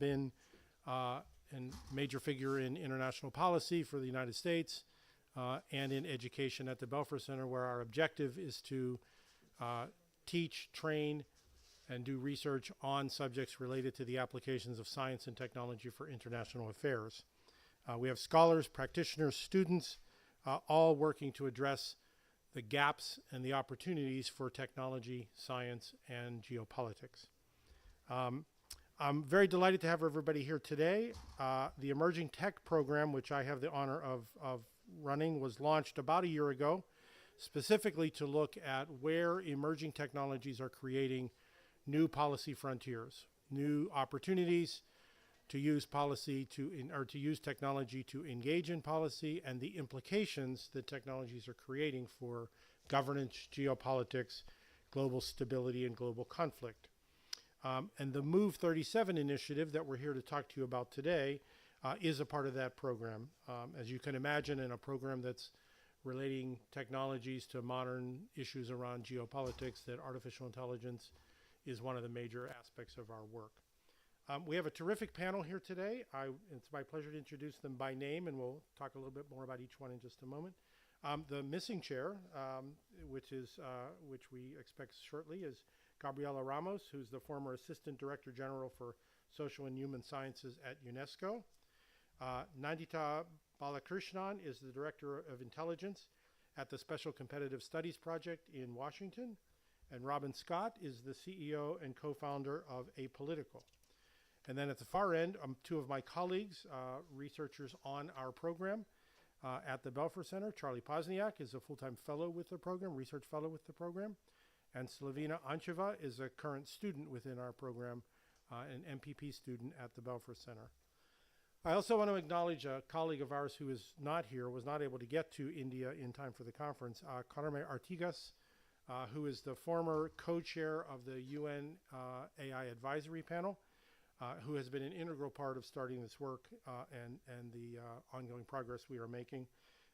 been a major figure in international policy for the United States and in education at the Belfer Center, where our objective is to teach, train, and do research on subjects related to the applications of science and technology for international affairs. We have scholars, practitioners, students, all working to address the gaps and the opportunities for technology, science, and geopolitics. I'm very delighted to have everybody here today. The Emerging Tech program, which I have the honor of running, was launched about a year ago, specifically to look at where emerging technologies are creating new policy frontiers, new opportunities to use policy to use technology to engage in policy, and the implications that technologies are creating for governance, geopolitics, global stability, and global conflict. And the Move 37 initiative that we're here to talk to you about today is a part of that program. As you can imagine, in a program that's relating technologies to modern issues around geopolitics, that artificial intelligence is one of the major aspects of our work. We have a terrific panel here today. It's my pleasure to introduce them by name, and we'll talk a little bit more about each one in just a moment. The missing chair, which we expect shortly, is Gabriela Ramos, who's the former Assistant Director General for Social and Human Sciences at UNESCO. Nandita Balakrishnan is the Director of Intelligence at the Special Competitive Studies Project in Washington. And Robin Scott is the CEO and co-founder of Apolitical. And then at the far end, two of my colleagues, researchers on our program at the Belfer Center. Charlie Pozniak is a full-time fellow with the program, research fellow with the program. And Slavina Ancheva is a current student within our program, an MPP student at the Belfer Center. I also want to acknowledge a colleague of ours who is not here, was not able to get to India in time for the conference, Carme Artigas, who is the former co-chair of the UN AI Advisory Panel, who has been an integral part of starting this work and the ongoing progress we are making.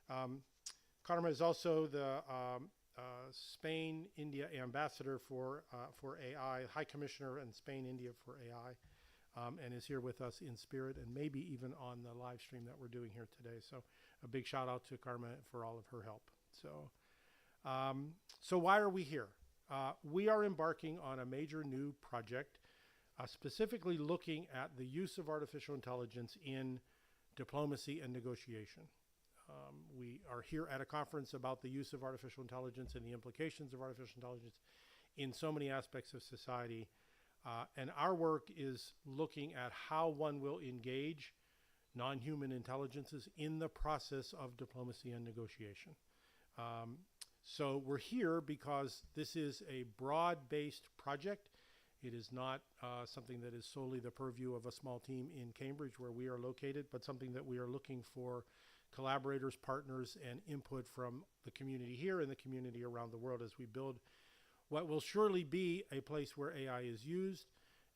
Carme is also the Spain-India ambassador for AI, High Commissioner in Spain-India for AI, and is here with us in spirit and maybe even on the live stream that we're doing here today. So a big shout out to Carme for all of her help. So why are we here? We are embarking on a major new project, specifically looking at the use of artificial intelligence in diplomacy and negotiation. We are here at a conference about the use of artificial intelligence and the implications of artificial intelligence in so many aspects of society. And our work is looking at how one will engage non-human intelligences in the process of diplomacy and negotiation. So we're here because this is a broad-based project. It is not something that is solely the purview of a small team in Cambridge where we are located, but something that we are looking for collaborators, partners, and input from the community here and the community around the world as we build what will surely be a place where AI is used,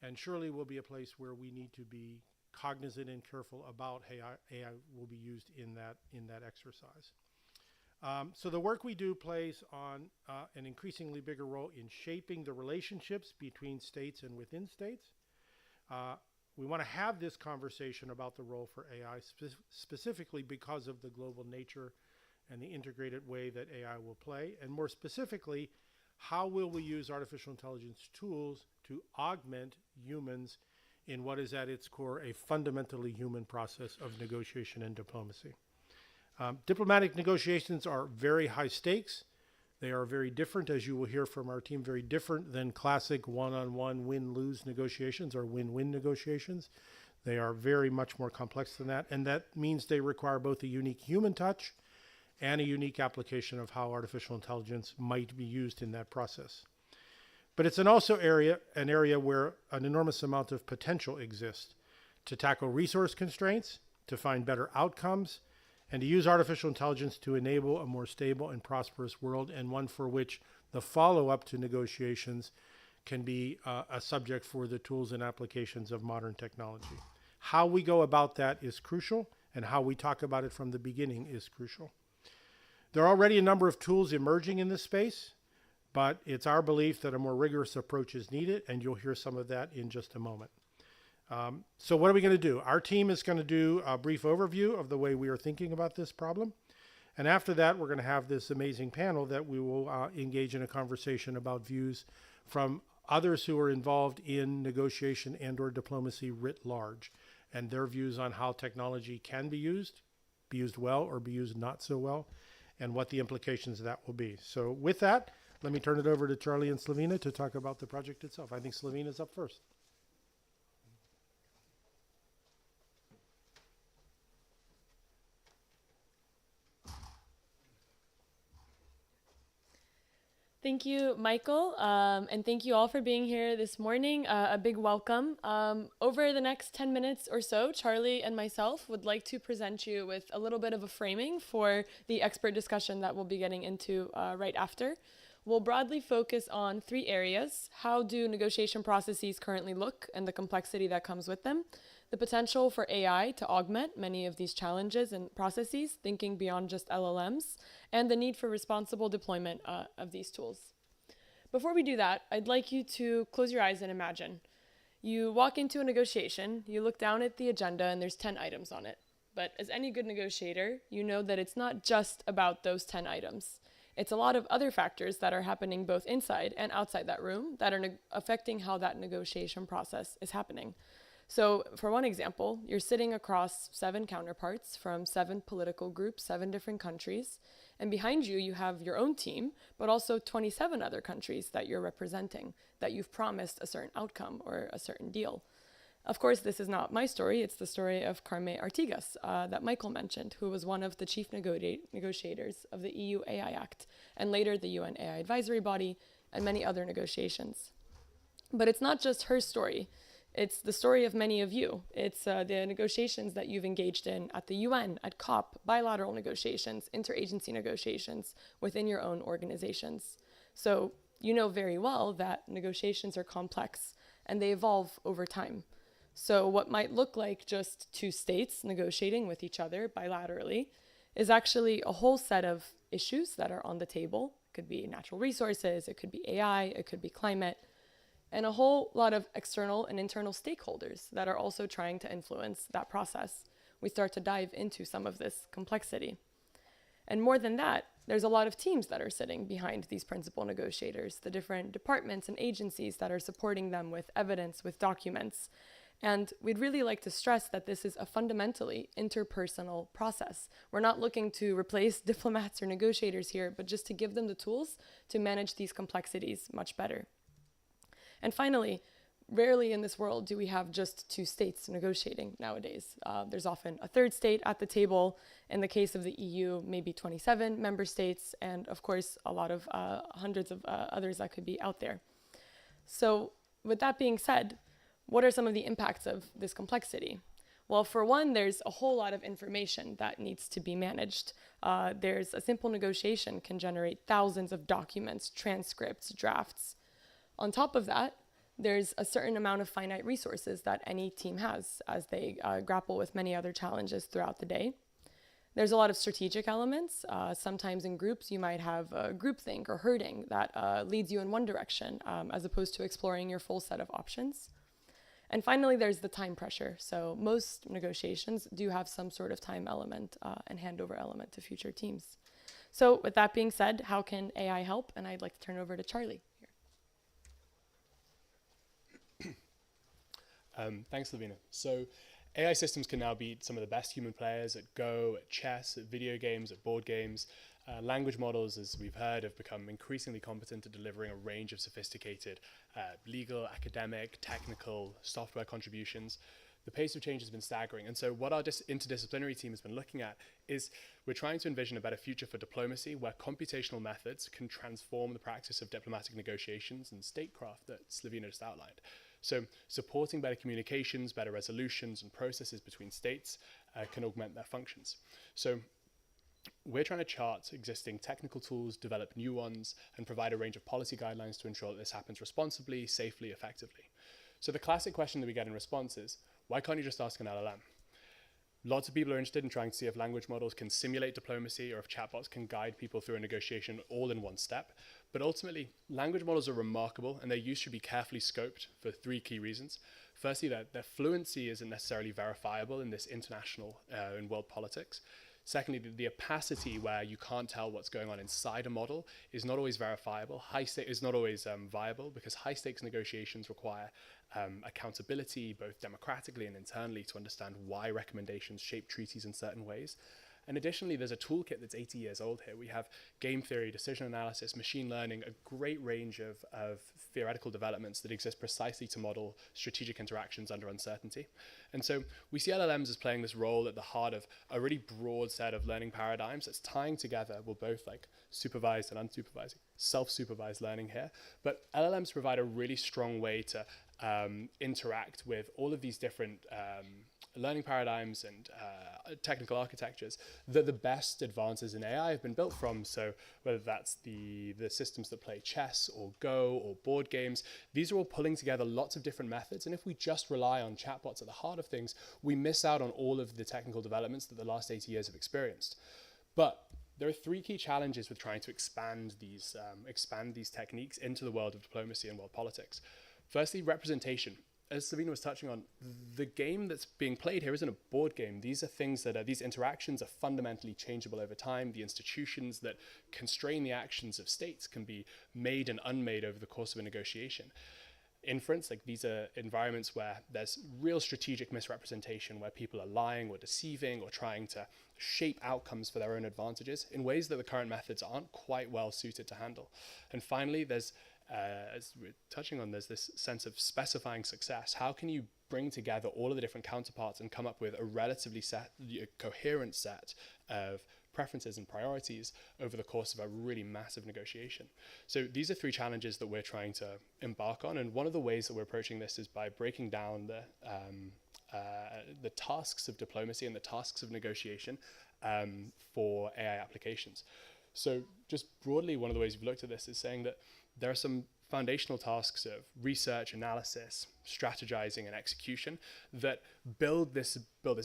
and surely will be a place where we need to be cognizant and careful about how AI will be used in that exercise. So the work we do plays on an increasingly bigger role in shaping the relationships between states and within states. We want to have this conversation about the role for AI specifically because of the global nature and the integrated way that AI will play. And more specifically, how will we use artificial intelligence tools to augment humans in what is at its core a fundamentally human process of negotiation and diplomacy? Diplomatic negotiations are very high stakes. They are very different, as you will hear from our team, very different than classic one-on-one win-lose negotiations or win-win negotiations. They are very much more complex than that, and that means they require both a unique human touch and a unique application of how artificial intelligence might be used in that process. But it's also an area where an enormous amount of potential exists to tackle resource constraints, to find better outcomes, and to use artificial intelligence to enable a more stable and prosperous world, and one for which the follow-up to negotiations can be a subject for the tools and applications of modern technology. How we go about that is crucial, and how we talk about it from the beginning is crucial. There are already a number of tools emerging in this space, but it's our belief that a more rigorous approach is needed, and you'll hear some of that in just a moment. So what are we going to do? Our team is going to do a brief overview of the way we are thinking about this problem. And after that, we're going to have this amazing panel that we will engage in a conversation about views from others who are involved in negotiation and or diplomacy writ large, and their views on how technology can be used well, or be used not so well, and what the implications of that will be. So with that, let me turn it over to Charlie and Slavina to talk about the project itself. I think Slavina's up first. Thank you, Michael, and thank you all for being here this morning. A big welcome. Over the next 10 minutes or so, Charlie and myself would like to present you with a little bit of a framing for the expert discussion that we'll be getting into right after. We'll broadly focus on 3 areas: how do negotiation processes currently look and the complexity that comes with them, the potential for AI to augment many of these challenges and processes, thinking beyond just LLMs, and the need for responsible deployment of these tools. Before we do that, I'd like you to close your eyes and imagine. You walk into a negotiation, you look down at the agenda, and there's 10 items on it. But as any good negotiator, you know that it's not just about those 10 items. It's a lot of other factors that are happening both inside and outside that room that are affecting how that negotiation process is happening. So for one example, you're sitting across 7 counterparts from 7 political groups, 7 different countries, and behind you, you have your own team, but also 27 other countries that you're representing, that you've promised a certain outcome or a certain deal. Of course, this is not my story. It's the story of Carme Artigas that Michael mentioned, who was one of the chief negotiators of the EU AI Act, and later the UN AI Advisory Body, and many other negotiations. But it's not just her story. It's the story of many of you. It's the negotiations that you've engaged in at the UN, at COP, bilateral negotiations, interagency negotiations within your own organizations. So you know very well that negotiations are complex and they evolve over time. So what might look like just 2 states negotiating with each other bilaterally is actually a whole set of issues that are on the table. It could be natural resources, it could be AI, it could be climate, and a whole lot of external and internal stakeholders that are also trying to influence that process. We start to dive into some of this complexity. And more than that, there's a lot of teams that are sitting behind these principal negotiators, the different departments and agencies that are supporting them with evidence, with documents. And we'd really like to stress that this is a fundamentally interpersonal process. We're not looking to replace diplomats or negotiators here, but just to give them the tools to manage these complexities much better. And finally, rarely in this world do we have just 2 states negotiating nowadays. There's often a 3rd state at the table. In the case of the EU, maybe 27 member states, and of course, a lot of hundreds of others that could be out there. So with that being said, what are some of the impacts of this complexity? Well, for one, there's a whole lot of information that needs to be managed. There's a simple negotiation can generate thousands of documents, transcripts, drafts. On top of that, there's a certain amount of finite resources that any team has as they grapple with many other challenges throughout the day. There's a lot of strategic elements. Sometimes in groups, you might have groupthink or herding that leads you in one direction as opposed to exploring your full set of options. And finally, there's the time pressure. So most negotiations do have some sort of time element and handover element to future teams. So with that being said, how can AI help? And I'd like to turn it over to Charlie. Thanks, Slavina. So AI systems can now beat some of the best human players at Go, at chess, at video games, at board games. Language models, as we've heard, have become increasingly competent at delivering a range of sophisticated legal, academic, technical, software contributions. The pace of change has been staggering. And so what our interdisciplinary team has been looking at is we're trying to envision a better future for diplomacy where computational methods can transform the practice of diplomatic negotiations and statecraft that Slavina just outlined. So supporting better communications, better resolutions, and processes between states can augment their functions. So we're trying to chart existing technical tools, develop new ones, and provide a range of policy guidelines to ensure that this happens responsibly, safely, effectively. So the classic question that we get in response is, why can't you just ask an LLM? Lots of people are interested in trying to see if language models can simulate diplomacy or if chatbots can guide people through a negotiation all in one step. But ultimately, language models are remarkable and their use should be carefully scoped for 3 key reasons. Firstly, their fluency isn't necessarily verifiable in this international in world politics. Secondly, the opacity where you can't tell what's going on inside a model is not always verifiable. High stake is not always viable, because high stakes negotiations require accountability, both democratically and internally, to understand why recommendations shape treaties in certain ways. And additionally, there's a toolkit that's 80 years old here. We have game theory, decision analysis, machine learning, a great range of theoretical developments that exist precisely to model strategic interactions under uncertainty. And so we see LLMs as playing this role at the heart of a really broad set of learning paradigms that's tying together, well, both like supervised and unsupervised, self-supervised learning here. But LLMs provide a really strong way to interact with all of these different learning paradigms and technical architectures that the best advances in AI have been built from. So whether that's the systems that play chess or Go or board games, these are all pulling together lots of different methods. And if we just rely on chatbots at the heart of things, we miss out on all of the technical developments that the last 80 years have experienced. But there are three key challenges with trying to expand these techniques into the world of diplomacy and world politics. Firstly, representation. As Savina was touching on, the game that's being played here isn't a board game. These are things that these interactions are fundamentally changeable over time. The institutions that constrain the actions of states can be made and unmade over the course of a negotiation. Inference, like these are environments where there's real strategic misrepresentation, where people are lying or deceiving or trying to shape outcomes for their own advantages in ways that the current methods aren't quite well suited to handle. And finally, there's as we're touching on, there's this sense of specifying success. How can you bring together all of the different counterparts and come up with a relatively coherent set of preferences and priorities over the course of a really massive negotiation? So these are three challenges that we're trying to embark on. And one of the ways that we're approaching this is by breaking down the tasks of diplomacy and the tasks of negotiation for AI applications. So just broadly, one of the ways we've looked at this is saying that there are some foundational tasks of research, analysis, strategizing, and execution that build this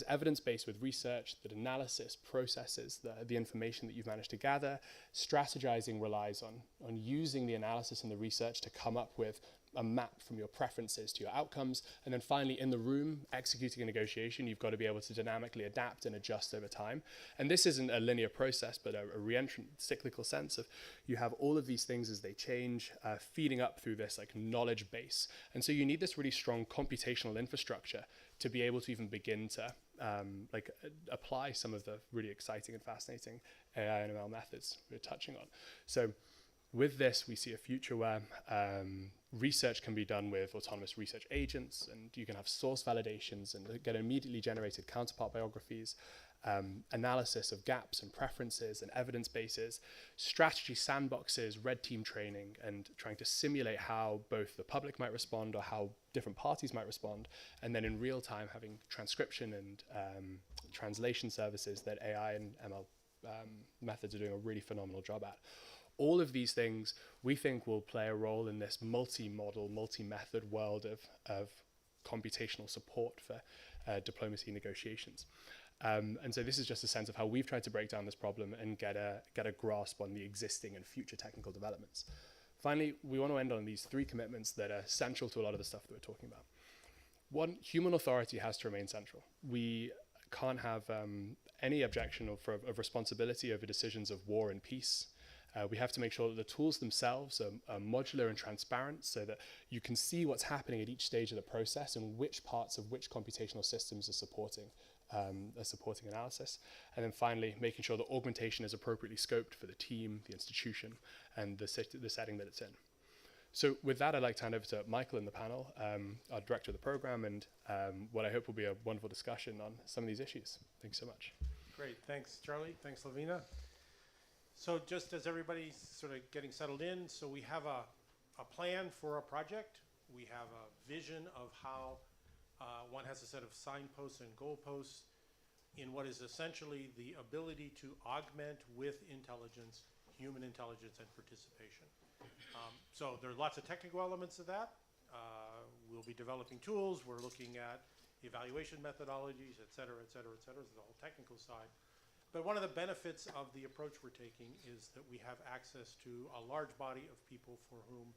evidence base with research, that analysis processes the information that you've managed to gather. Strategizing relies on using the analysis and the research to come up with a map from your preferences to your outcomes. And then finally, in the room, executing a negotiation, you've got to be able to dynamically adapt and adjust over time. And this isn't a linear process, but a reentrant cyclical sense of you have all of these things as they change, feeding up through this like knowledge base. And so you need this really strong computational infrastructure to be able to even begin to apply some of the really exciting and fascinating AI and ML methods we're touching on. So with this, we see a future where research can be done with autonomous research agents, and you can have source validations and get immediately generated counterpart biographies, analysis of gaps and preferences and evidence bases, strategy sandboxes, red team training, and trying to simulate how both the public might respond or how different parties might respond, and then in real time having transcription and translation services that AI and ML methods are doing a really phenomenal job at. All of these things we think will play a role in this multi-model, multi-method world of computational support for diplomacy negotiations. And so this is just a sense of how we've tried to break down this problem and get a grasp on the existing and future technical developments. Finally, we want to end on these three commitments that are central to a lot of the stuff that we're talking about. One, human authority has to remain central. We can't have any objection of responsibility over decisions of war and peace. We have to make sure that the tools themselves are modular and transparent so that you can see what's happening at each stage of the process and which parts of which computational systems are supporting analysis. And then finally, making sure that augmentation is appropriately scoped for the team, the institution, and the setting that it's in. So with that, I'd like to hand over to Michael in the panel, our director of the program, and what I hope will be a wonderful discussion on some of these issues. Thanks so much. Great. Thanks, Charlie. Thanks, Lavina. So just as everybody's sort of getting settled in, so we have a plan for a project. We have a vision of how one has a set of signposts and goalposts in what is essentially the ability to augment with intelligence, human intelligence and participation. So there are lots of technical elements of that. We'll be developing tools. We're looking at evaluation methodologies, et cetera, et cetera, et cetera. There's the whole technical side. But one of the benefits of the approach we're taking is that we have access to a large body of people for whom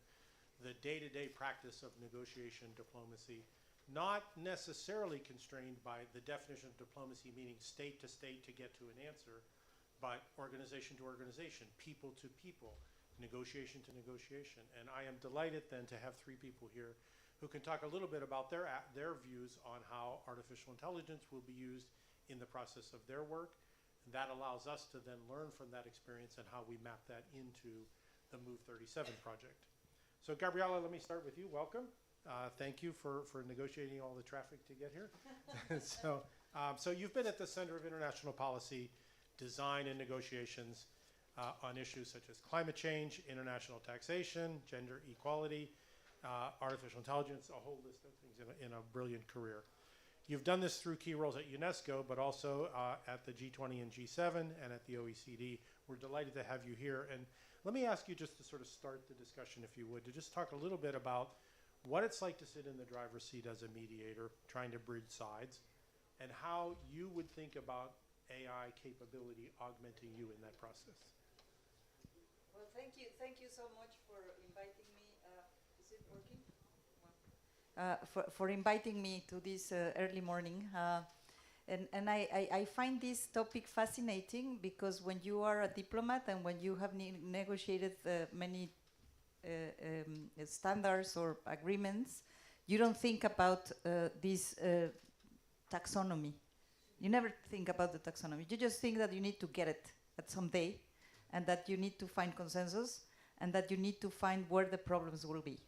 the day-to-day practice of negotiation diplomacy not necessarily constrained by the definition of diplomacy, meaning state to state to get to an answer, but organization to organization, people to people, negotiation to negotiation. And I am delighted then to have three people here who can talk a little bit about their views on how artificial intelligence will be used in the process of their work. And that allows us to then learn from that experience and how we map that into the Move 37 project. So Gabriela, let me start with you. Welcome. Thank you for negotiating all the traffic to get here. So you've been at the Center of International Policy design and negotiations on issues such as climate change, international taxation, gender equality, artificial intelligence, a whole list of things in a brilliant career. You've done this through key roles at UNESCO, but also at the G20 and G7 and at the OECD. We're delighted to have you here. And let me ask you just to sort of start the discussion, if you would, to just talk a little bit about what it's like to sit in the driver's seat as a mediator, trying to bridge sides, and how you would think about AI capability augmenting you in that process. Well, thank you so much for inviting me. Is it working? For inviting me to this early morning. And I find this topic fascinating because when you are a diplomat and when you have negotiated many standards or agreements, you don't think about this taxonomy. You never think about the taxonomy. You just think that you need to get it at some day and that you need to find consensus and that you need to find where the problems will be.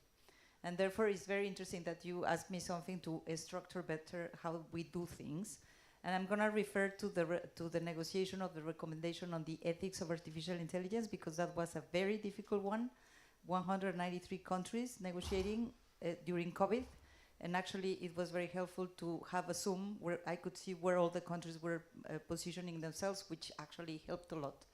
And therefore, it's very interesting that you asked me something to structure better how we do things. And I'm going to refer to the negotiation of the recommendation on the ethics of artificial intelligence because that was a very difficult one. 193 countries negotiating during COVID. And actually, it was very helpful to have a Zoom where I could see where all the countries were positioning themselves, which actually helped a lot.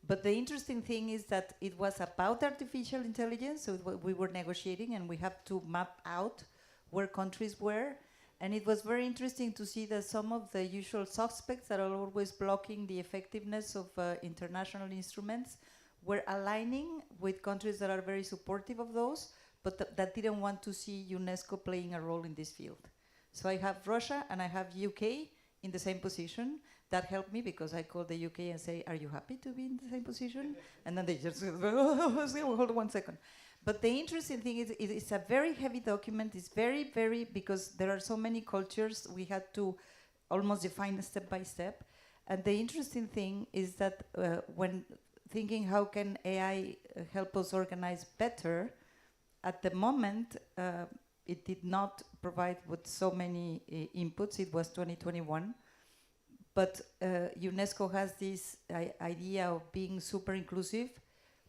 But the interesting thing is that it was about artificial intelligence, so we were negotiating, and we have to map out where countries were. And it was very interesting to see that some of the usual suspects that are always blocking the effectiveness of international instruments were aligning with countries that are very supportive of those, but that didn't want to see UNESCO playing a role in this field. So I have Russia and I have UK in the same position. That helped me because I called the UK and say, are you happy to be in the same position? And then they just say, hold on 1 second. But the interesting thing is it's a very heavy document. It's very, very, because there are so many cultures, we had to almost define step by step. And the interesting thing is that when thinking how can AI help us organize better, at the moment, it did not provide with so many inputs. It was 2021. But UNESCO has this idea of being super inclusive.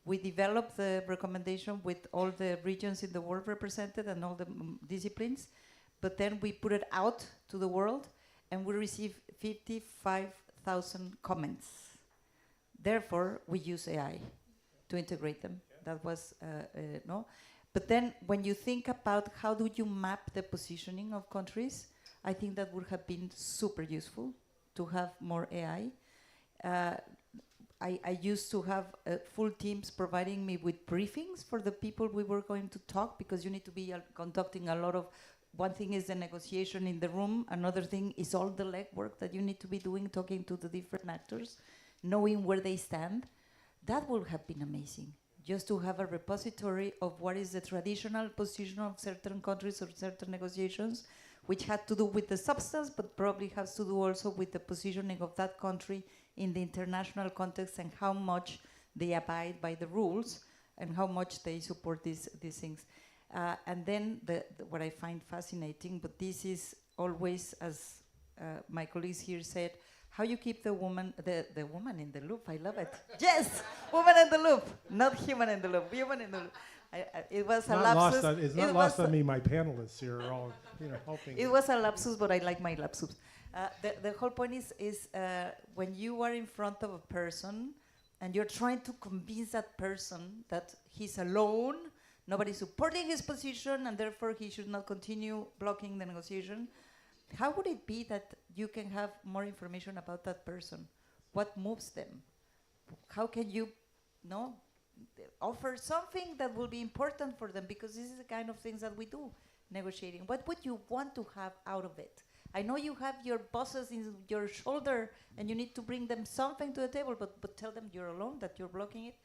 We developed the recommendation with all the regions in the world represented and all the disciplines. But then we put it out to the world and we received 55,000 comments. Therefore, we use AI to integrate them. That was, no. But then when you think about how do you map the positioning of countries, I think that would have been super useful to have more AI. I used to have full teams providing me with briefings for the people we were going to talk, because you need to be conducting a lot of, one thing is the negotiation in the room, another thing is all the legwork that you need to be doing, talking to the different actors, knowing where they stand. That would have been amazing, just to have a repository of what is the traditional position of certain countries or certain negotiations, which had to do with the substance, but probably has to do also with the positioning of that country in the international context and how much they abide by the rules and how much they support these things. And then what I find fascinating, but this is always, as my colleagues here said, how you keep the woman in the loop. I love it. Yes, woman in the loop, not human in the loop. Human in the loop. It was a lapsus. It's not lost on me. My panelists here are all helping. It was a lapsus, but I like my lapsus. The whole point is when you are in front of a person and you're trying to convince that person that he's alone, nobody's supporting his position, and therefore he should not continue blocking the negotiation. How would it be that you can have more information about that person? What moves them? How can you offer something that will be important for them? Because this is the kind of things that we do. negotiating? What would you want to have out of it? I know you have your bosses in your shoulder and you need to bring them something to the table, but tell them you're alone, that you're blocking it.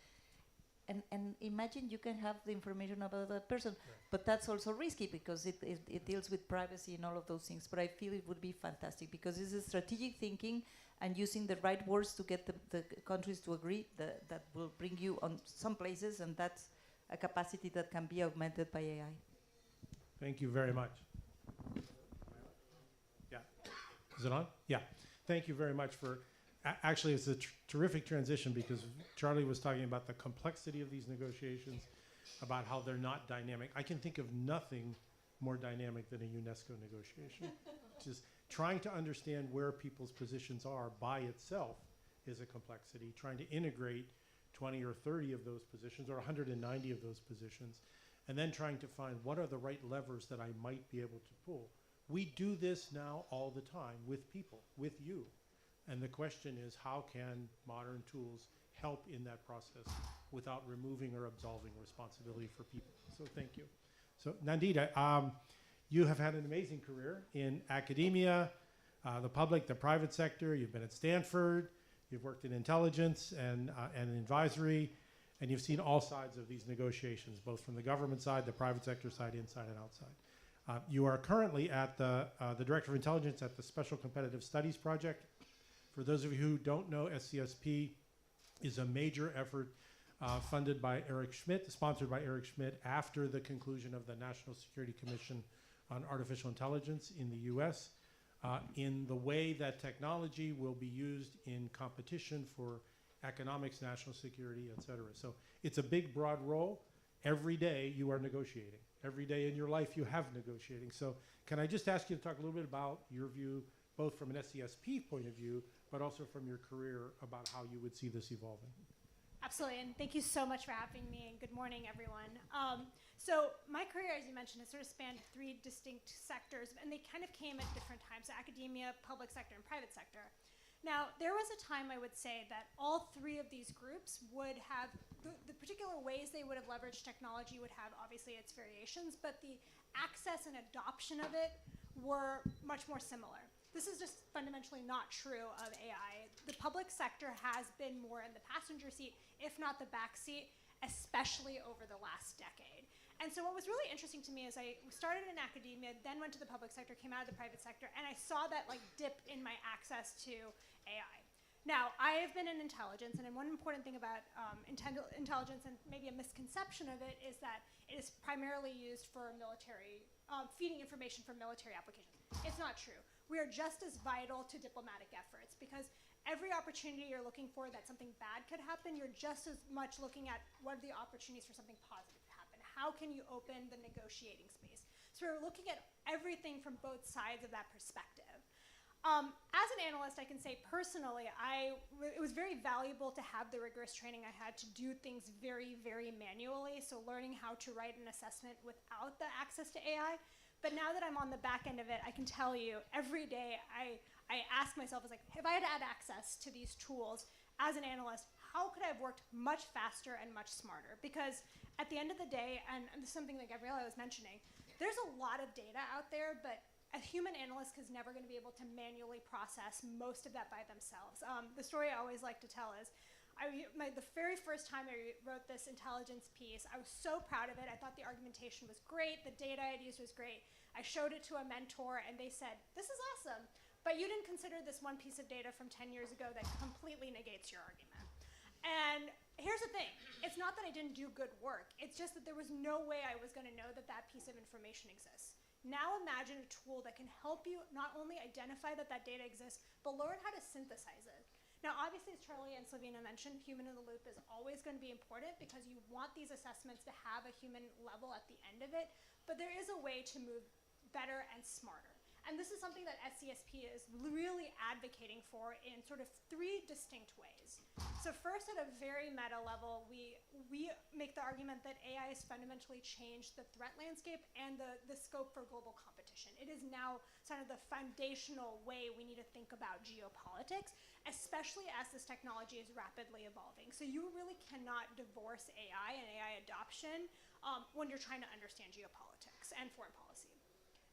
And imagine you can have the information about that person, but that's also risky because it deals with privacy and all of those things. But I feel it would be fantastic because this is strategic thinking and using the right words to get the countries to agree that will bring you on some places, and that's a capacity that can be augmented by AI. Thank you very much. Yeah. Is it on? Yeah. Thank you very much for, actually it's a terrific transition because Charlie was talking about the complexity of these negotiations, about how they're not dynamic. I can think of nothing more dynamic than a UNESCO negotiation. Just trying to understand where people's positions are by itself is a complexity. Trying to integrate 20 or 30 of those positions or 190 of those positions, and then trying to find what are the right levers that I might be able to pull. We do this now all the time with people, with you. And the question is, how can modern tools help in that process without removing or absolving responsibility for people? So thank you. So Nandita, you have had an amazing career in academia, the public, the private sector. You've been at Stanford. You've worked in intelligence and advisory, and you've seen all sides of these negotiations, both from the government side, the private sector side, inside and outside. You are currently at the Director of Intelligence at the Special Competitive Studies Project. For those of you who don't know, SCSP is a major effort funded by Eric Schmidt, sponsored by Eric Schmidt after the conclusion of the National Security Commission on Artificial Intelligence in the US, in the way that technology will be used in competition for economics, national security, et cetera. So it's a big, broad role. Every day you are negotiating. Every day in your life you have negotiating. So can I just ask you to talk a little bit about your view, both from an SCSP point of view, but also from your career, about how you would see this evolving? Absolutely, and thank you so much for having me, and good morning, everyone. So my career, as you mentioned, has sort of spanned 3 distinct sectors, and they kind of came at different times: academia, public sector, and private sector. Now, there was a time, I would say, that all 3 of these groups would have, the particular ways they would have leveraged technology would have, obviously, its variations, but the access and adoption of it were much more similar. This is just fundamentally not true of AI. The public sector has been more in the passenger seat, if not the back seat, especially over the last decade. And so what was really interesting to me is I started in academia, then went to the public sector, came out of the private sector, and I saw that dip in my access to AI. Now, I have been in intelligence, and one important thing about intelligence, and maybe a misconception of it, is that it is primarily used for military, feeding information for military applications. It's not true. We are just as vital to diplomatic efforts, because every opportunity you're looking for that something bad could happen, you're just as much looking at what are the opportunities for something positive to happen. How can you open the negotiating space? So we're looking at everything from both sides of that perspective. As an analyst, I can say personally, it was very valuable to have the rigorous training I had to do things very, very manually, so learning how to write an assessment without the access to AI. But now that I'm on the back end of it, I can tell you every day I ask myself, if I had had access to these tools as an analyst, how could I have worked much faster and much smarter? Because at the end of the day, and this is something that Gabriela was mentioning, there's a lot of data out there, but a human analyst is never going to be able to manually process most of that by themselves. The story I always like to tell is, the very first time I wrote this intelligence piece, I was so proud of it. I thought the argumentation was great. The data I'd used was great. I showed it to a mentor, and they said, "This is awesome, but you didn't consider this one piece of data from 10 years ago that completely negates your argument." And here's the thing. It's not that I didn't do good work. It's just that there was no way I was going to know that that piece of information exists. Now imagine a tool that can help you not only identify that that data exists, but learn how to synthesize it. Now, obviously, as Charlie and Slovina mentioned, human in the loop is always going to be important because you want these assessments to have a human level at the end of it, but there is a way to move better and smarter. And this is something that SCSP is really advocating for in sort of 3 distinct ways. So first, at a very meta level, we make the argument that AI has fundamentally changed the threat landscape and the scope for global competition. It is now sort of the foundational way we need to think about geopolitics, especially as this technology is rapidly evolving. So you really cannot divorce AI and AI adoption when you're trying to understand geopolitics and foreign policy.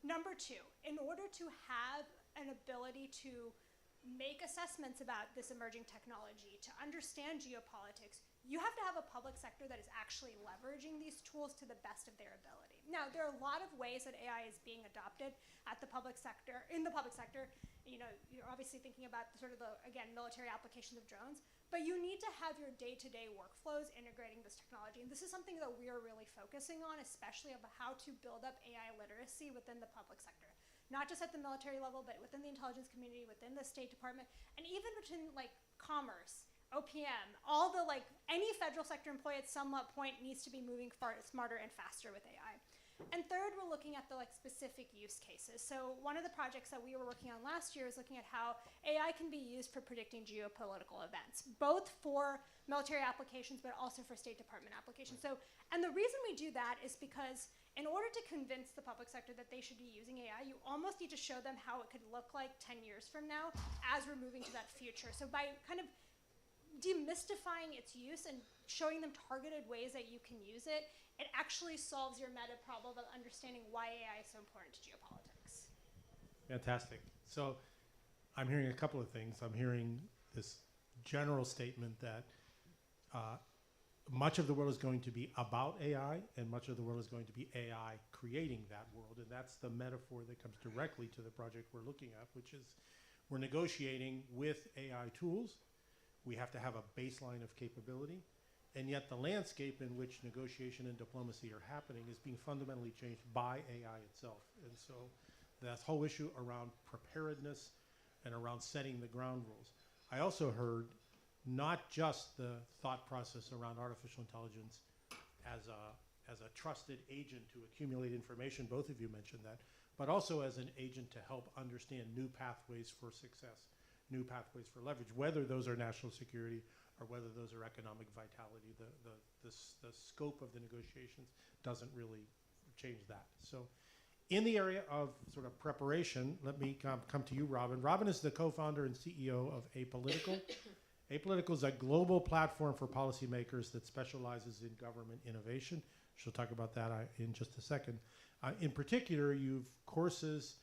Number two, in order to have an ability to make assessments about this emerging technology, to understand geopolitics, you have to have a public sector that is actually leveraging these tools to the best of their ability. Now, there are a lot of ways that AI is being adopted at the public sector, in the public sector. You know, you're obviously thinking about again, military applications of drones, but you need to have your day-to-day workflows integrating this technology. And this is something that we are really focusing on, especially about how to build up AI literacy within the public sector. Not just at the military level, but within the intelligence community, within the State Department, and even between like commerce, OPM, all the any federal sector employee at some point needs to be moving smarter and faster with AI. And third, we're looking at the specific use cases. So one of the projects that we were working on last year is looking at how AI can be used for predicting geopolitical events, both for military applications, but also for State Department applications. So, and the reason we do that is because in order to convince the public sector that they should be using AI, you almost need to show them how it could look like 10 years from now as we're moving to that future. So by kind of demystifying its use and showing them targeted ways that you can use it, it actually solves your meta problem of understanding why AI is so important to geopolitics. Fantastic. So I'm hearing a couple of things. I'm hearing this general statement that much of the world is going to be about AI, and much of the world is going to be AI creating that world. And that's the metaphor that comes directly to the project we're looking at, which is we're negotiating with AI tools. We have to have a baseline of capability. And yet the landscape in which negotiation and diplomacy are happening is being fundamentally changed by AI itself. And so that whole issue around preparedness and around setting the ground rules. I also heard not just the thought process around artificial intelligence as a trusted agent to accumulate information, both of you mentioned that, but also as an agent to help understand new pathways for success, new pathways for leverage, whether those are national security or whether those are economic vitality. The scope of the negotiations doesn't really change that. So in the area of sort of preparation, let me come to you, Robin. Robin is the co-founder and CEO of Apolitical. Apolitical is a global platform for policymakers that specializes in government innovation. She'll talk about that in just a second. In particular, you've courses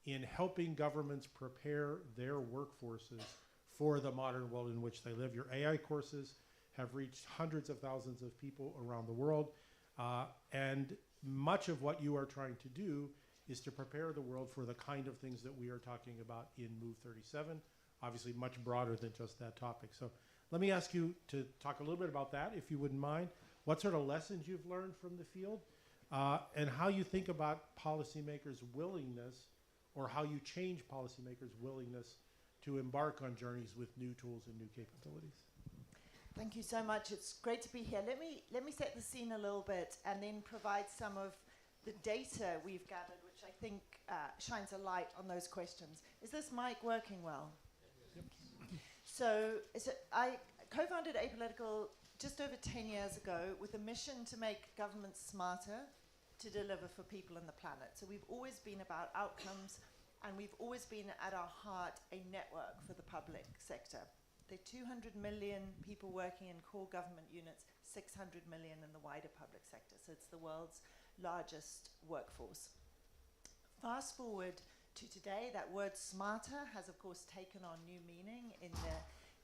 in helping governments prepare their workforces for the modern world in which they live. Your AI courses have reached hundreds of thousands of people around the world. And much of what you are trying to do is to prepare the world for the kind of things that we are talking about in Move 37, obviously much broader than just that topic. So let me ask you to talk a little bit about that, if you wouldn't mind. What sort of lessons you've learned from the field, and how you think about policymakers' willingness, or how you change policymakers' willingness to embark on journeys with new tools and new capabilities. Thank you so much. It's great to be here. Let me set the scene a little bit and then provide some of the data we've gathered, which I think shines a light on those questions. Is this mic working well? Yep. So I co-founded Apolitical just over 10 years ago with a mission to make governments smarter to deliver for people and the planet. So we've always been about outcomes, and we've always been at our heart a network for the public sector. There are 200 million people working in core government units, 600 million in the wider public sector. So it's the world's largest workforce. Fast forward to today, that word smarter has of course taken on new meaning in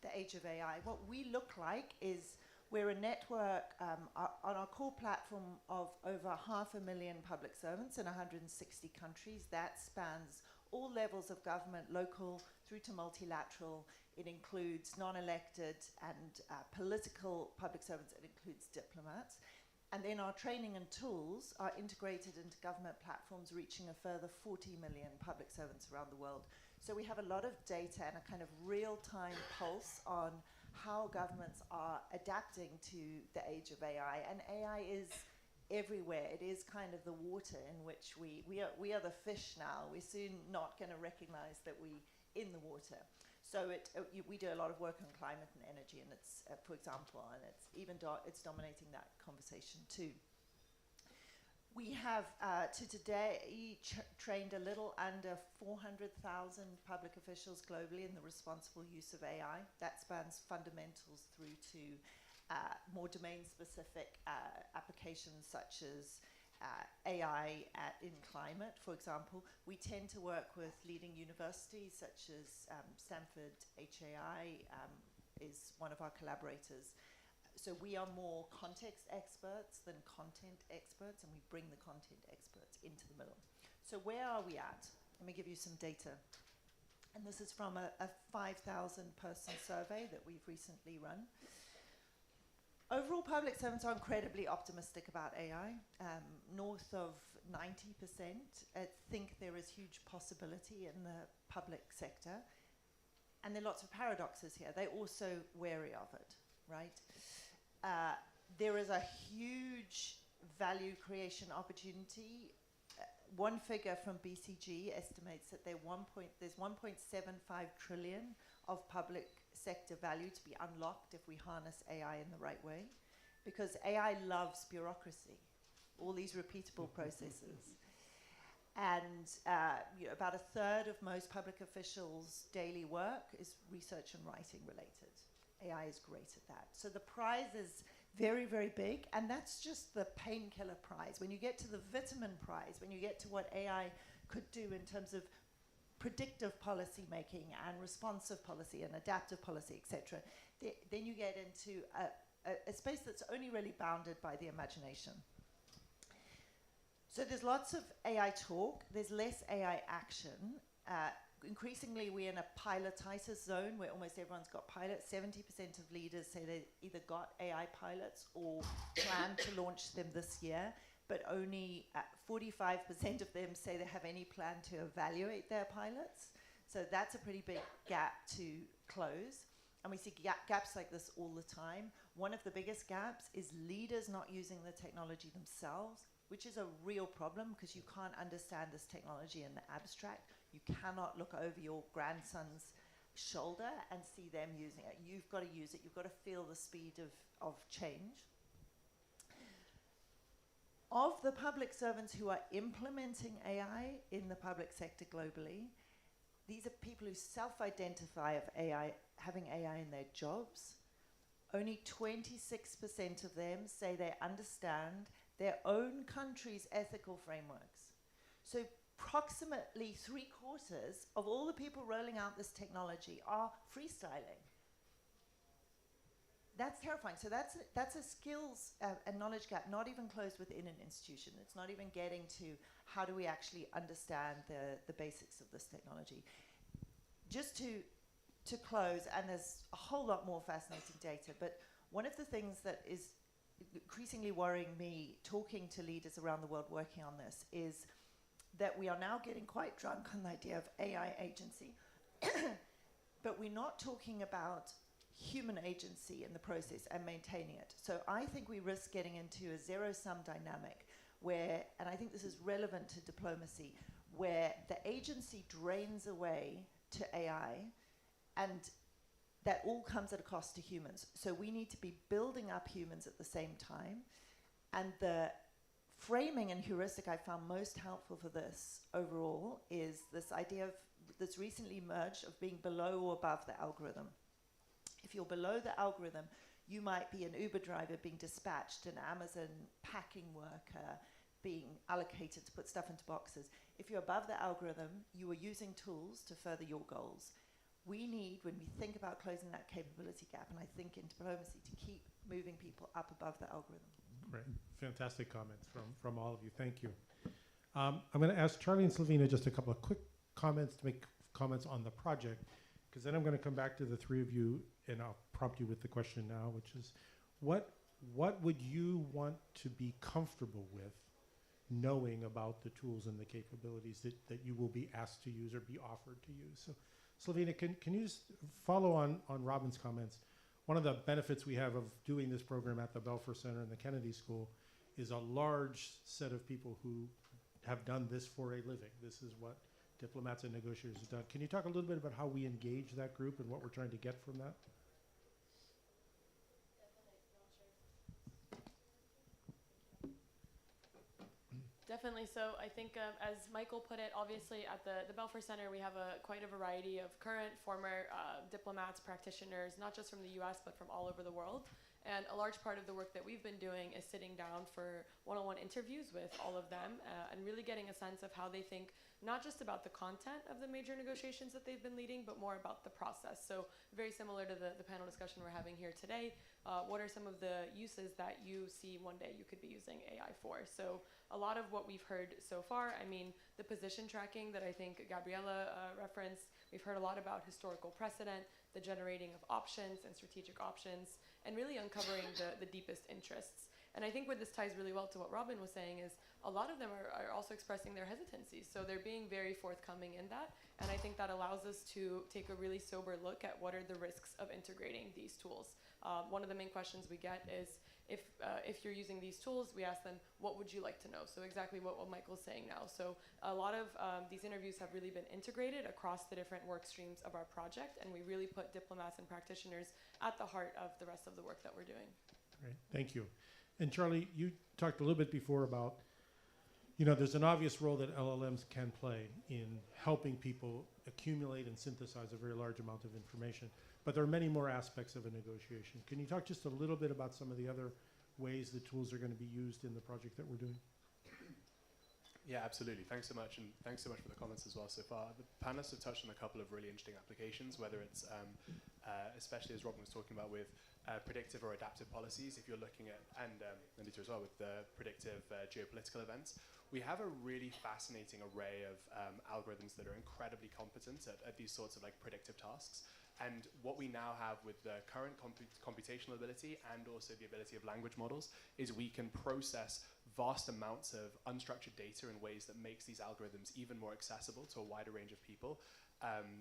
the age of AI. What we look like is we're a network on our core platform of over 500,000 public servants in 160 countries. That spans all levels of government, local through to multilateral. It includes non-elected and political public servants. It includes diplomats. And then our training and tools are integrated into government platforms, reaching a further 40 million public servants around the world. So we have a lot of data and a kind of real-time pulse on how governments are adapting to the age of AI. And AI is everywhere. It is kind of the water in which we are the fish now. We're soon not going to recognize that we're in the water. So we do a lot of work on climate and energy, and it's, for example, and it's dominating that conversation too. We have to today trained a little under 400,000 public officials globally in the responsible use of AI. That spans fundamentals through to more domain-specific applications such as AI in climate, for example, we tend to work with leading universities such as Stanford HAI is one of our collaborators. So we are more context experts than content experts, and we bring the content experts into the middle. So where are we at? Let me give you some data. And this is from a 5,000 person survey that we've recently run. Overall, public servants are incredibly optimistic about AI. North of 90% think there is huge possibility in the public sector. And there are lots of paradoxes here. They're also wary of it, right? There is a huge value creation opportunity. One figure from BCG estimates that there's 1.75 trillion of public sector value to be unlocked if we harness AI in the right way, because AI loves bureaucracy, all these repeatable processes. And about a third of most public officials' daily work is research and writing related. AI is great at that. So the prize is very, very big, and that's just the painkiller prize. When you get to the vitamin prize, when you get to what AI could do in terms of predictive policy making and responsive policy and adaptive policy, etc., then you get into a space that's only really bounded by the imagination. So there's lots of AI talk, there's less AI action. Increasingly, we're in a pilotitis zone where almost everyone's got pilots. 70% of leaders say they either got AI pilots or plan to launch them this year, but only 45% of them say they have any plan to evaluate their pilots. So that's a pretty big gap to close. And we see gaps like this all the time. One of the biggest gaps is leaders not using the technology themselves, which is a real problem because you can't understand this technology in the abstract. You cannot look over your grandson's shoulder and see them using it. You've got to use it. You've got to feel the speed of change. Of the public servants who are implementing AI in the public sector globally, these are people who self-identify of AI, having AI in their jobs. Only 26% of them say they understand their own country's ethical frameworks. So approximately 3/4 of all the people rolling out this technology are freestyling. That's terrifying. So that's a skills and knowledge gap, not even closed within an institution. It's not even getting to how do we actually understand the basics of this technology. Just to close, and there's a whole lot more fascinating data, but one of the things that is increasingly worrying me, talking to leaders around the world working on this, is that we are now getting quite drunk on the idea of AI agency, but we're not talking about human agency in the process and maintaining it. So I think we risk getting into a zero-sum dynamic where, and I think this is relevant to diplomacy, where the agency drains away to AI, and that all comes at a cost to humans. So we need to be building up humans at the same time. And the framing and heuristic I found most helpful for this overall is this idea of, that's recently emerged, of being below or above the algorithm. If you're below the algorithm, you might be an Uber driver being dispatched, an Amazon packing worker being allocated to put stuff into boxes. If you're above the algorithm, you are using tools to further your goals. We need, when we think about closing that capability gap, and I think in diplomacy, to keep moving people up above the algorithm. Great, fantastic comments from all of you. Thank you. I'm going to ask Charlie and Slovenia just a couple of quick comments to make comments on the project, because then I'm going to come back to the three of you, and I'll prompt you with the question now, which is, what would you want to be comfortable with knowing about the tools and the capabilities that you will be asked to use or be offered to use? So, Slovenia, can you just follow on Robin's comments? One of the benefits we have of doing this program at the Belfer Center and the Kennedy School is a large set of people who have done this for a living. This is what diplomats and negotiators have done. Can you talk a little bit about how we engage that group and what we're trying to get from that? Definitely. So I think, as Michael put it, obviously at the Belfer Center, we have quite a variety of current, former diplomats, practitioners, not just from the US, but from all over the world. And a large part of the work that we've been doing is sitting down for one-on-one interviews with all of them and really getting a sense of how they think not just about the content of the major negotiations that they've been leading, but more about the process. So very similar to the panel discussion we're having here today, what are some of the uses that you see one day you could be using AI for? So a lot of what we've heard so far, I mean, the position tracking that I think Gabriela referenced, we've heard a lot about historical precedent, the generating of options and strategic options, and really uncovering the deepest interests. And I think where this ties really well to what Robin was saying is a lot of them are also expressing their hesitancies. So they're being very forthcoming in that. And I think that allows us to take a really sober look at what are the risks of integrating these tools. One of the main questions we get is if you're using these tools, we ask them, what would you like to know? So exactly what Michael's saying now. So a lot of these interviews have really been integrated across the different work streams of our project. And we really put diplomats and practitioners at the heart of the rest of the work that we're doing. Great, thank you. And Charlie, you talked a little bit before about, there's an obvious role that LLMs can play in helping people accumulate and synthesize a very large amount of information. But there are many more aspects of a negotiation. Can you talk just a little bit about some of the other ways the tools are going to be used in the project that we're doing? Yeah, absolutely. Thanks so much, and thanks so much for the comments as well so far. The panelists have touched on a couple of really interesting applications, whether it's, especially as Robin was talking about with predictive or adaptive policies, if you're looking at, and Nandita as well, with the predictive geopolitical events. We have a really fascinating array of algorithms that are incredibly competent at these sorts of predictive tasks. And what we now have with the current computational ability and also the ability of language models is we can process vast amounts of unstructured data in ways that makes these algorithms even more accessible to a wider range of people.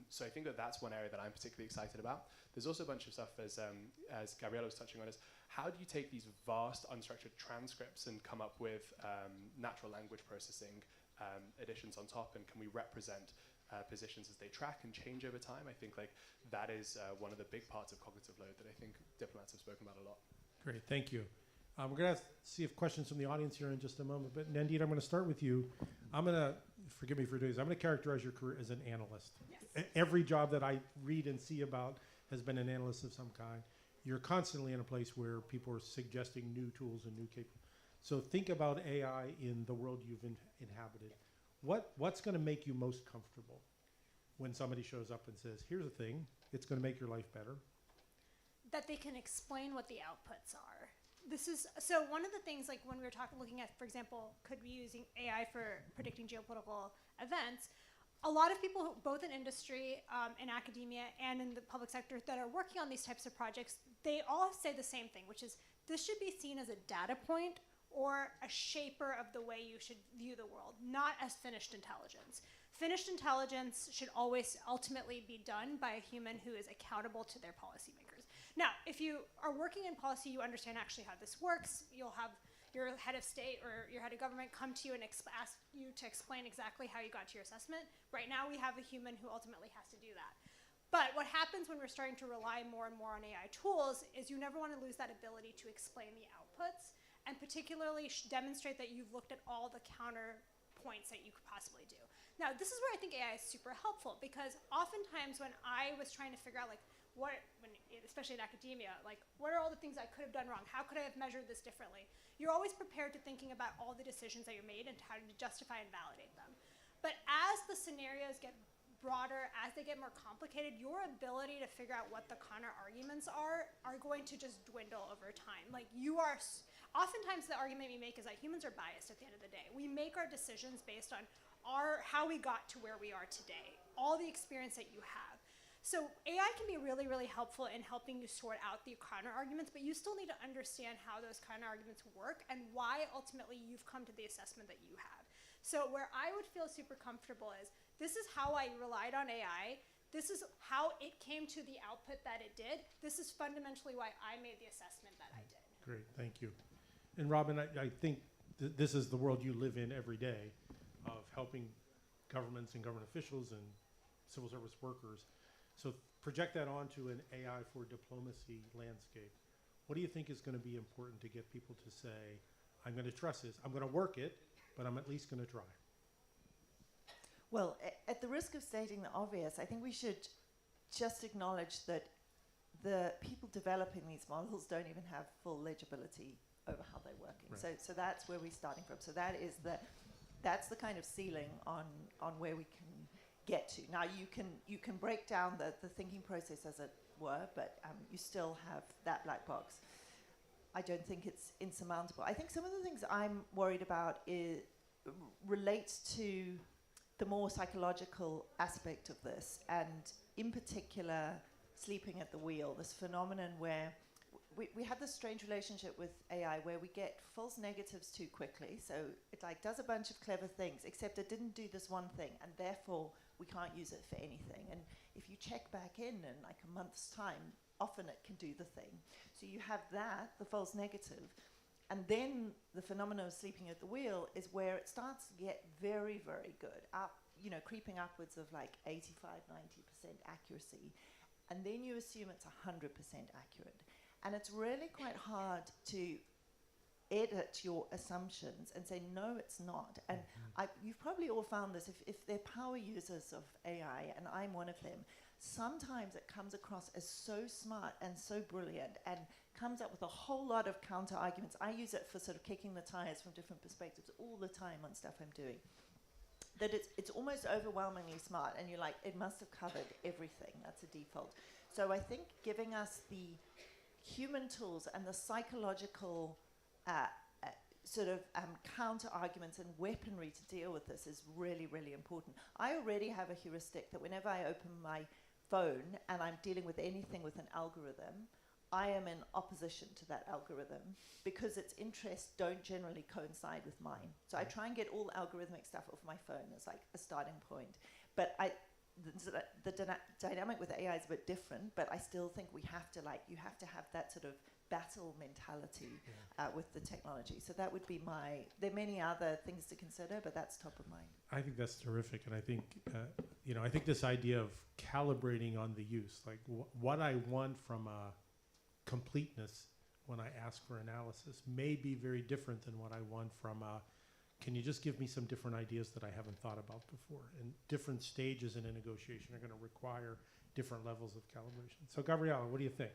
So I think that's one area that I'm particularly excited about. There's also a bunch of stuff, as Gabriela was touching on, is how do you take these vast unstructured transcripts and come up with natural language processing additions on top, and can we represent positions as they track and change over time? I think that is one of the big parts of cognitive load that I think diplomats have spoken about a lot. Great, thank you. We're going to see if questions from the audience here in just a moment, but Nandita, I'm going to start with you. I'm going to, forgive me for doing this, I'm going to characterize your career as an analyst. Yes. Every job that I read and see about has been an analyst of some kind. You're constantly in a place where people are suggesting new tools and new capabilities. So think about AI in the world you've inhabited. What's going to make you most comfortable when somebody shows up and says, here's a thing, it's going to make your life better? That they can explain what the outputs are. So one of the things, when we were looking at, for example, could we be using AI for predicting geopolitical events? A lot of people, both in industry, in academia, and in the public sector that are working on these types of projects, they all say the same thing, which is this should be seen as a data point or a shaper of the way you should view the world, not as finished intelligence. Finished intelligence should always ultimately be done by a human who is accountable to their policymakers. Now, if you are working in policy, you understand actually how this works. You'll have your head of state or your head of government come to you and ask you to explain exactly how you got to your assessment. Right now, we have a human who ultimately has to do that. But what happens when we're starting to rely more and more on AI tools is you never want to lose that ability to explain the outputs and particularly demonstrate that you've looked at all the counterpoints that you could possibly do. Now, this is where I think AI is super helpful, because oftentimes when I was trying to figure out especially in academia, what are all the things I could have done wrong? How could I have measured this differently? You're always prepared to thinking about all the decisions that you made and how to justify and validate them. But as the scenarios get broader, as they get more complicated, your ability to figure out what the counter arguments are going to just dwindle over time. Oftentimes the argument we make is that humans are biased at the end of the day. We make our decisions based on how we got to where we are today, all the experience that you have. So AI can be really, really helpful in helping you sort out the counter arguments, but you still need to understand how those counter arguments work and why ultimately you've come to the assessment that you have. So where I would feel super comfortable is, this is how I relied on AI. This is how it came to the output that it did. This is fundamentally why I made the assessment that I did. Great, thank you. And Robin, I think this is the world you live in every day, of helping governments and government officials and civil service workers. So project that onto an AI for diplomacy landscape. What do you think is going to be important to get people to say, I'm going to trust this, I'm going to work it, but I'm at least going to try? Well, at the risk of stating the obvious, I think we should just acknowledge that the people developing these models don't even have full legibility over how they're working. Right. So that's where we're starting from. So that's the kind of ceiling on where we can get to. Now you can break down the thinking process, as it were, but you still have that black box. I don't think it's insurmountable. I think some of the things I'm worried about relates to the more psychological aspect of this, and in particular, sleeping at the wheel, this phenomenon where we have this strange relationship with AI where we get false negatives too quickly. So it like does a bunch of clever things, except it didn't do this one thing, and therefore we can't use it for anything. And if you check back in like a month's time, often it can do the thing. So you have that, the false negative, and then the phenomenon of sleeping at the wheel is where it starts to get very, very good, creeping upwards of like 85, 90% accuracy. And then you assume it's 100% accurate. And it's really quite hard to edit your assumptions and say, no, it's not. And you've probably all found this, if they're power users of AI, and I'm one of them, sometimes it comes across as so smart and so brilliant and comes up with a whole lot of counter arguments. I use it for sort of kicking the tires from different perspectives all the time on stuff I'm doing. That it's almost overwhelmingly smart, and you're like, it must have covered everything. That's a default. So I think giving us the human tools and the psychological counter arguments and weaponry to deal with this is really, really important. I already have a heuristic that whenever I open my phone and I'm dealing with anything with an algorithm, I am in opposition to that algorithm because its interests don't generally coincide with mine. So I try and get all algorithmic stuff off my phone as like a starting point. But the dynamic with AI is a bit different, but I still think you have to have that sort of battle mentality with the technology. So that would be there are many other things to consider, but that's top of mind. I think that's terrific, and I think I think this idea of calibrating on the use, like what I want from a completeness when I ask for analysis, may be very different than what I want from can you just give me some different ideas that I haven't thought about before? And different stages in a negotiation are going to require different levels of calibration. So, Gabriela, what do you think?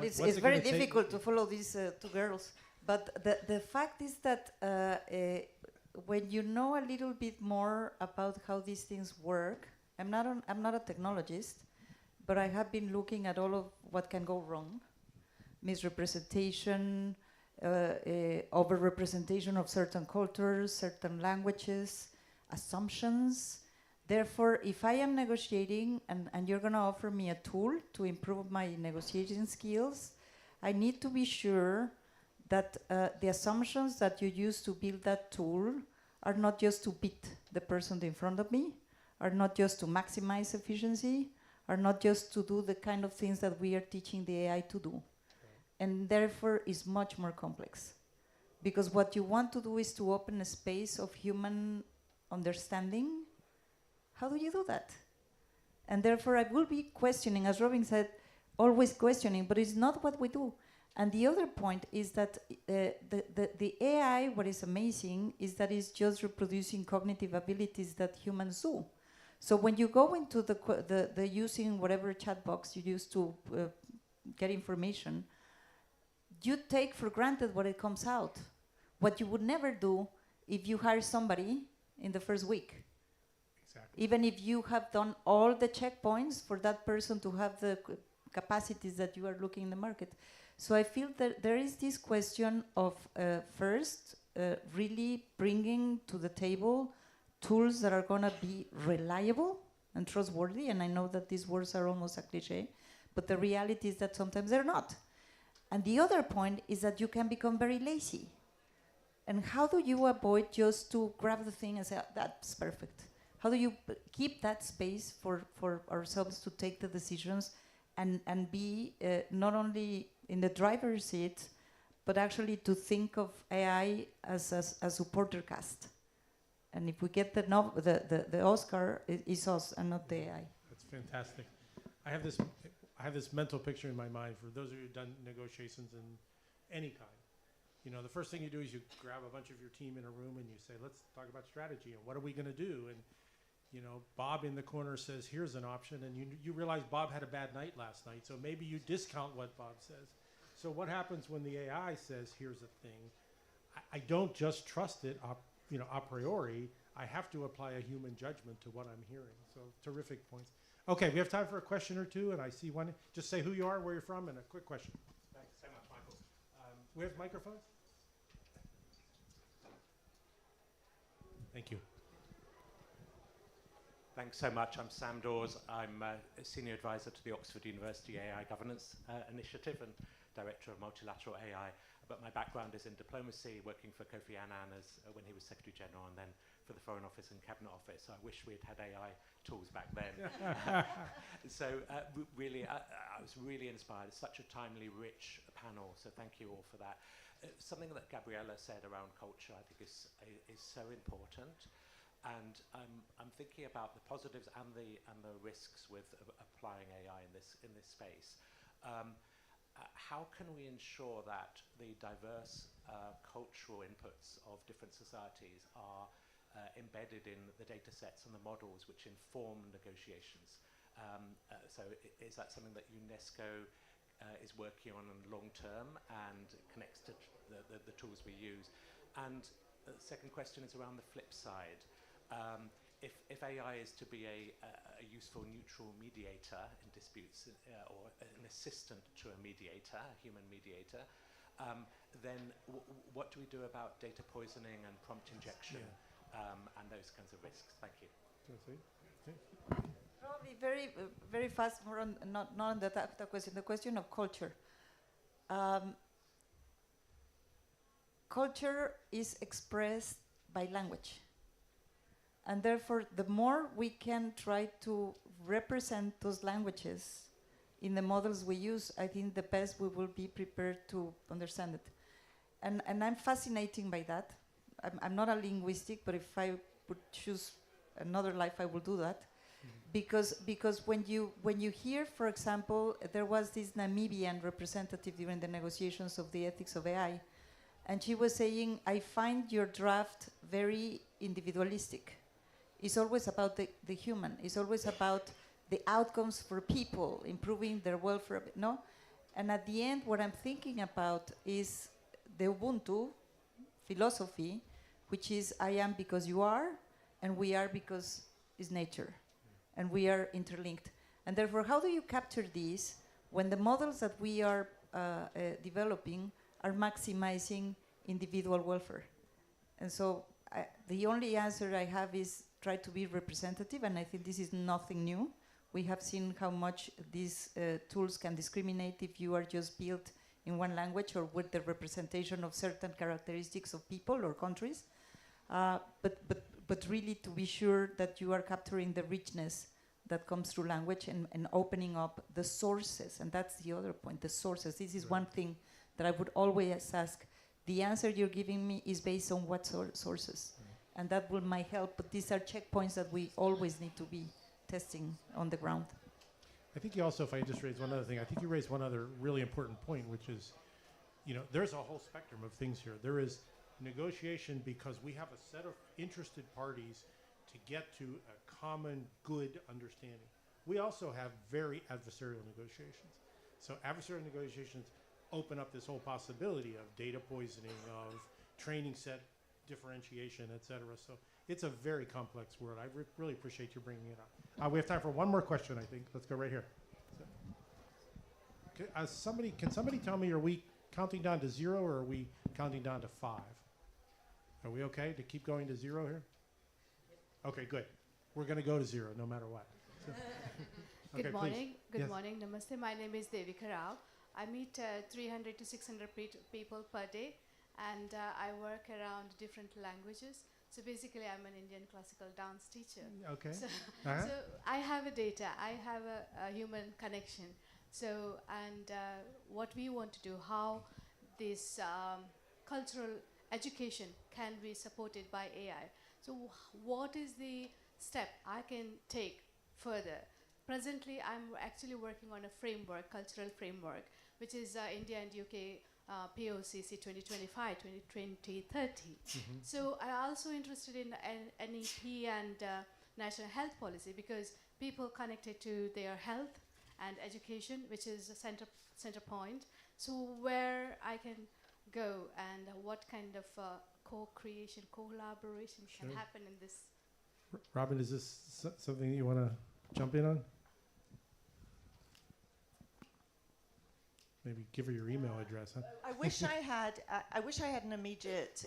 It's very difficult to follow these two girls. But the fact is that when you know a little bit more about how these things work, I'm not a technologist, but I have been looking at all of what can go wrong. Misrepresentation, overrepresentation of certain cultures, certain languages, assumptions. Therefore, if I am negotiating and you're going to offer me a tool to improve my negotiating skills, I need to be sure that the assumptions that you use to build that tool are not just to beat the person in front of me, are not just to maximize efficiency, are not just to do the kind of things that we are teaching the AI to do. And therefore is much more complex. Because what you want to do is to open a space of human understanding. How do you do that? And therefore I will be questioning, as Robin said, always questioning, but it's not what we do. And the other point is that the AI, what is amazing, is that it's just reproducing cognitive abilities that humans do. So when you go into the using whatever chat box you use to get information, you take for granted what it comes out. What you would never do if you hire somebody in the first week. Exactly. Even if you have done all the checkpoints for that person to have the capacities that you are looking in the market. So I feel that there is this question of first really bringing to the table tools that are going to be reliable and trustworthy. And I know that these words are almost a cliche, but the reality is that sometimes they're not. And the other point is that you can become very lazy. And how do you avoid just to grab the thing and say, that's perfect? How do you keep that space for ourselves to take the decisions and be not only in the driver's seat, but actually to think of AI as a supporter cast? And if we get the Oscar, it's us and not the AI. That's fantastic. I have this mental picture in my mind for those of you who've done negotiations in any kind. The first thing you do is you grab a bunch of your team in a room and you say, let's talk about strategy and what are we going to do? And you know, Bob in the corner says, here's an option, and you realize Bob had a bad night last night, so maybe you discount what Bob says. So what happens when the AI says, here's a thing? I don't just trust it, a priori. I have to apply a human judgment to what I'm hearing. So terrific points. Okay, we have time for a question or two, and I see one. Just say who you are, where you're from, and a quick question. Thanks so much, Michael. We have microphones? Thank you. Thanks so much. I'm Sam Dawes. I'm a Senior Advisor to the Oxford University AI Governance Initiative and Director of Multilateral AI. But my background is in diplomacy, working for Kofi Annan when he was Secretary General, and then for the Foreign Office and Cabinet Office. So I wish we'd had AI tools back then. So really, I was really inspired. It's such a timely, rich panel, so thank you all for that. Something that Gabriella said around culture, I think is so important. And I'm thinking about the positives and the risks with applying AI in this space. How can we ensure that the diverse cultural inputs of different societies are embedded in the data sets and the models which inform negotiations? So is that something that UNESCO is working on in the long term and connects to the tools we use? And the second question is around the flip side. If AI is to be a useful neutral mediator in disputes or an assistant to a mediator, a human mediator, then what do we do about data poisoning and prompt injection and those kinds of risks? Thank you. Probably very fast, more on, not on the question, the question of culture. Culture is expressed by language. And therefore, the more we can try to represent those languages in the models we use, I think the best we will be prepared to understand it. And I'm fascinated by that. I'm not a linguistic, but if I would choose another life, I will do that. Mm-hmm. Because when you hear, for example, there was this Namibian representative during the negotiations of the ethics of AI, and she was saying, I find your draft very individualistic. It's always about the human. It's always about the outcomes for people, improving their welfare, no? And at the end, what I'm thinking about is the Ubuntu philosophy, which is I am because you are, and we are because it's nature, and we are interlinked. And therefore, how do you capture these when the models that we are developing are maximizing individual welfare? And so the only answer I have is try to be representative, and I think this is nothing new. We have seen how much these tools can discriminate if you are just built in one language or with the representation of certain characteristics of people or countries. But really to be sure that you are capturing the richness that comes through language and opening up the sources, and that's the other point, the sources. This is one thing that I would always ask. The answer you're giving me is based on what sources? And that will might help, but these are checkpoints that we always need to be testing on the ground. I think you also, if I just raise one other thing, I think you raised one other really important point, which is, there's a whole spectrum of things here. There is negotiation because we have a set of interested parties to get to a common good understanding. We also have very adversarial negotiations. So adversarial negotiations open up this whole possibility of data poisoning, of training set differentiation, et cetera. So it's a very complex world. I really appreciate you bringing it up. We have time for one more question, I think. Let's go right here. So, can somebody tell me, are we counting down to 0 or are we counting down to 5? Are we okay to keep going to 0 here? Okay, good. We're going to go to 0 no matter what. So Good morning. Please. Good Yes. morning. Namaste. My name is Devika Rao. I meet 300 to 600 people per day, and I work around different languages. So basically, I'm an Indian classical dance teacher. Okay. So, Uh-huh. so I have a data. I have a human connection. So, and what we want to do, how this cultural education can be supported by AI. So what is the step I can take further? Presently, I'm actually working on a framework, cultural framework, which is India and UK POCC 2025-2030. So I'm also interested in NEP and national health policy, because people connected to their health and education, which is a center point. So where I can go and what kind of co-creation, collaboration can Sure. happen in this. Robin, is this something you want to jump in on? Maybe give her your email address, huh? I wish I had an immediate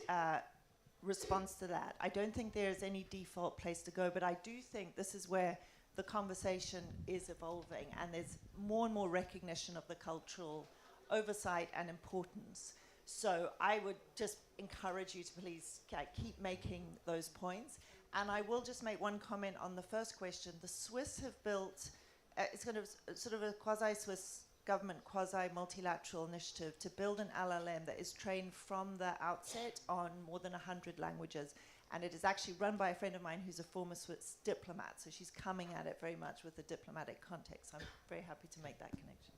response to that. I don't think there is any default place to go, but I do think this is where the conversation is evolving, and there's more and more recognition of the cultural oversight and importance. So I would just encourage you to please keep making those points. And I will just make one comment on the first question. The Swiss have built, it's kind of sort of a quasi-Swiss government, quasi-multilateral initiative to build an LLM that is trained from the outset on more than 100 languages. And it is actually run by a friend of mine who's a former Swiss diplomat. So she's coming at it very much with a diplomatic context. I'm very happy to make that connection.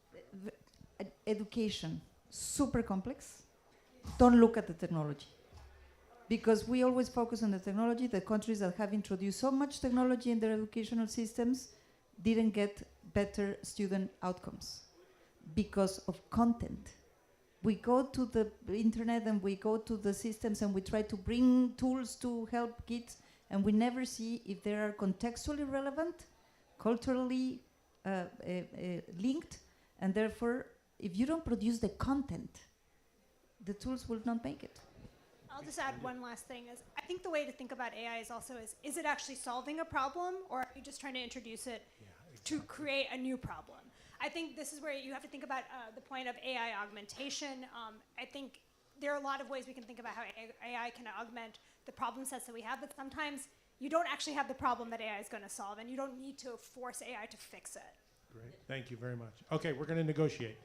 Education, super complex. Don't look at the technology. Because we always focus on the technology. The countries that have introduced so much technology in their educational systems didn't get better student outcomes because of content. We go to the internet and we go to the systems and we try to bring tools to help kids, and we never see if they are contextually relevant, culturally linked, and therefore, if you don't produce the content, the tools will not make it. I'll just add one last thing. Is I think the way to think about AI is also is it actually solving a problem, or are you just trying to introduce it to create a new problem? I think this is where you have to think about the point of AI augmentation. I think there are a lot of ways we can think about how AI can augment the problem sets that we have, but sometimes you don't actually have the problem that AI is going to solve, and you don't need to force AI to fix it. Great. Thank you very much. Okay, we're going to negotiate.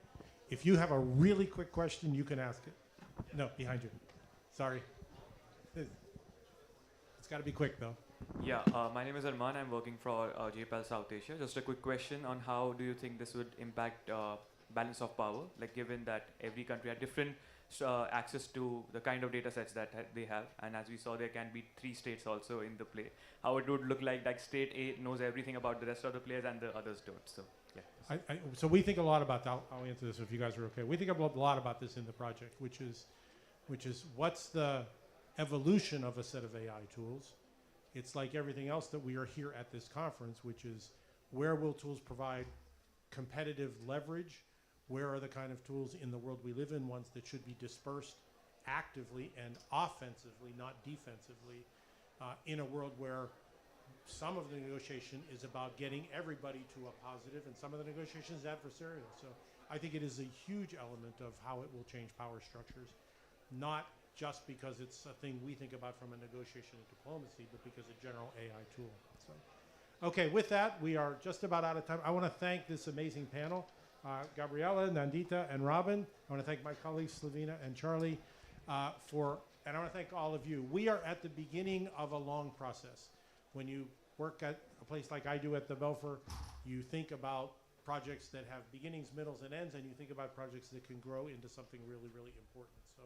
If you have a really quick question, you can ask it. No, behind you. Sorry. It's got to be quick, though. Yeah, my name is Arman. I'm working for JPAL South Asia. Just a quick question on how do you think this would impact balance of power, like given that every country had different access to the kind of data sets that they have, and as we saw, there can be 3 states also in the play. How it would look like state A knows everything about the rest of the players and the others don't. So yeah. So we think a lot about that. I'll answer this if you guys are okay. We think a lot about this in the project, which is what's the evolution of a set of AI tools. It's like everything else that we are here at this conference, which is where will tools provide competitive leverage? Where are the kind of tools in the world we live in, ones that should be dispersed actively and offensively, not defensively, in a world where some of the negotiation is about getting everybody to a positive and some of the negotiation is adversarial. So I think it is a huge element of how it will change power structures, not just because it's a thing we think about from a negotiation and diplomacy, but because a general AI tool. So, okay, with that, we are just about out of time. I want to thank this amazing panel, Gabriela, Nandita, and Robin. I want to thank my colleagues, Slavina and Charlie, and I want to thank all of you. We are at the beginning of a long process. When you work at a place like I do at the Belfer, you think about projects that have beginnings, middles, and ends, and you think about projects that can grow into something really, really important. So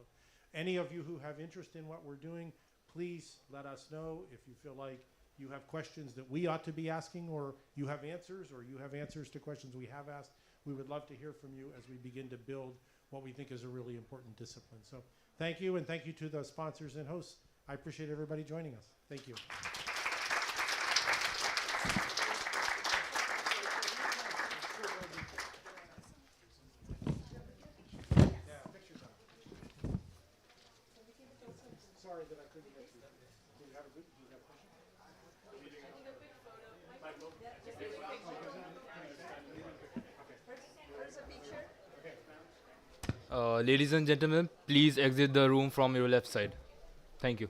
any of you who have interest in what we're doing, please let us know if you feel like you have questions that we ought to be asking, or you have answers to questions we have asked. We would love to hear from you as we begin to build what we think is a really important discipline. So thank you, and thank you to the sponsors and hosts. I appreciate everybody joining us. Thank you. Sorry that I couldn't get to that. Do you have a question? Ladies and gentlemen, please exit the room from your left side. Thank you.